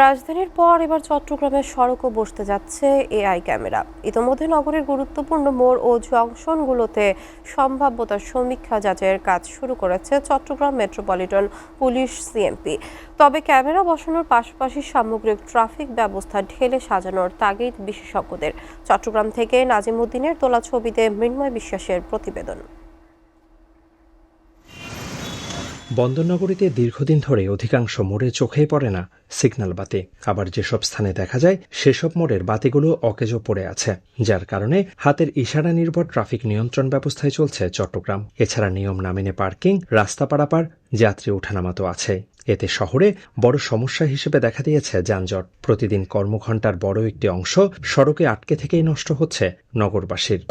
রাজধানীর পর এবার চট্টগ্রামের সড়কও বসতে যাচ্ছে এআই ক্যামেরা। ইতোমধ্যে নগরের গুরুত্বপূর্ণ মোড় ও জংশনগুলোতে সম্ভাব্যতার সমীক্ষা যাচাইয়ের কাজ শুরু করেছে চট্টগ্রাম মেট্রোপলিটন পুলিশ সিএমপি। তবে ক্যামেরা বসানোর পাশাপাশি সামগ্রিক ট্রাফিক ব্যবস্থা ঢেলে সাজানোর তাগিদ বিশেষজ্ঞদের। চট্টগ্রাম থেকে নাজিমুদ্দিনের তোলা ছবিতে মৃন্ময় বিশ্বাসের প্রতিবেদন। বন্দরনগরীতে দীর্ঘদিন ধরে অধিকাংশ মোড়ে চোখেই পড়ে না সিগন্যাল বাতি। আবার যেসব স্থানে দেখা যায় সেসব মোড়ের বাতিগুলো অকেজো পড়ে আছে, যার কারণে হাতের ইশারা নির্ভর ট্রাফিক নিয়ন্ত্রণ ব্যবস্থায় চলছে চট্টগ্রাম। এছাড়া নিয়ম না মেনে পার্কিং, রাস্তা পারাপার, যাত্রী ওঠানামা তো আছে। এতে শহরে বড় সমস্যা হিসেবে দেখা দিয়েছে যানজট। প্রতিদিন কর্মঘণ্টার বড় একটি অংশ সড়কে আটকে থেকেই নষ্ট হচ্ছে নগরবাসীর।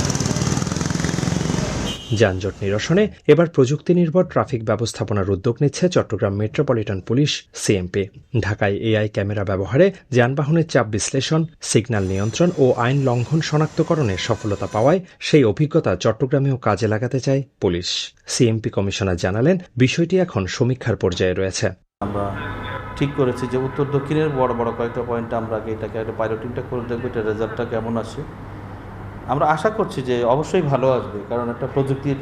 যানজট নিরসনে এবার প্রযুক্তি নির্ভর ট্রাফিক ব্যবস্থাপনার উদ্যোগ নিচ্ছে চট্টগ্রাম মেট্রোপলিটন পুলিশ সিএমপি। ঢাকায় এআই ক্যামেরা ব্যবহারে যানবাহনের চাপ বিশ্লেষণ, সিগন্যাল নিয়ন্ত্রণ ও আইন লঙ্ঘন শনাক্তকরণে সফলতা পাওয়ায় সেই অভিজ্ঞতা চট্টগ্রামেও কাজে লাগাতে চায় পুলিশ। সিএমপি কমিশনার জানালেন, বিষয়টি এখন সমীক্ষার পর্যায়ে রয়েছে। আমরা ঠিক করেছি যে উত্তর দক্ষিণের বড় বড় কয়েকটা পয়েন্টে আমরা এটাকে একটা পাইলটিংটা করে দেখবো, এটা রেজাল্টটা কেমন আসে। আমরা আশা করছি যে অবশ্যই ভালো আসবে, কারণ একটা প্রযুক্তির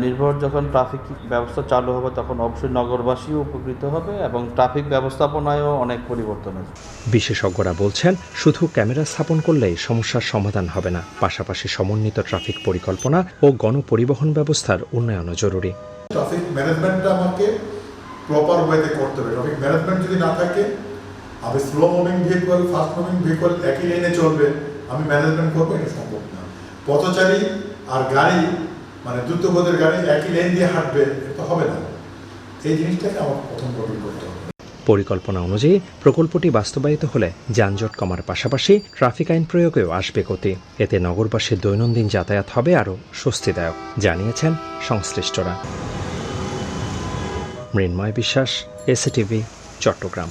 নির্ভর যখন ট্রাফিক ব্যবস্থা চালু হবে তখন অবশ্যই নগরবাসীও উপকৃত হবে এবং ট্রাফিক ব্যবস্থাপনায়ও অনেক পরিবর্তন আসবে। বিশেষজ্ঞরা বলছেন, শুধু ক্যামেরা স্থাপন করলেই সমস্যার সমাধান হবে না, পাশাপাশি সমন্বিত ট্রাফিক পরিকল্পনা ও গণপরিবহন ব্যবস্থার উন্নয়নও জরুরি। ট্রাফিক ম্যানেজমেন্টটা আমাকে প্রপার ওয়েতে করতে হবে। ট্রাফিক ম্যানেজমেন্ট যদি না থাকে, আমি slow moving vehicle, fast moving vehicle একই লেনে চলবে, আমি ম্যানেজমেন্ট করবো, এটা সম্ভব না। পথচারী আর গাড়ি, মানে দ্রুতগতির গাড়ি একই লেন দিয়ে হাঁটবে, এটা হবে না। এই জিনিসটাকে আমার প্রথম গঠন করতে হবে। পরিকল্পনা অনুযায়ী প্রকল্পটি বাস্তবায়িত হলে যানজট কমার পাশাপাশি ট্রাফিক আইন প্রয়োগেও আসবে গতি। এতে নগরবাসীর দৈনন্দিন যাতায়াত হবে আরও স্বস্তিদায়ক, জানিয়েছেন সংশ্লিষ্টরা। মৃন্ময় বিশ্বাস, এসএটিভি, চট্টগ্রাম।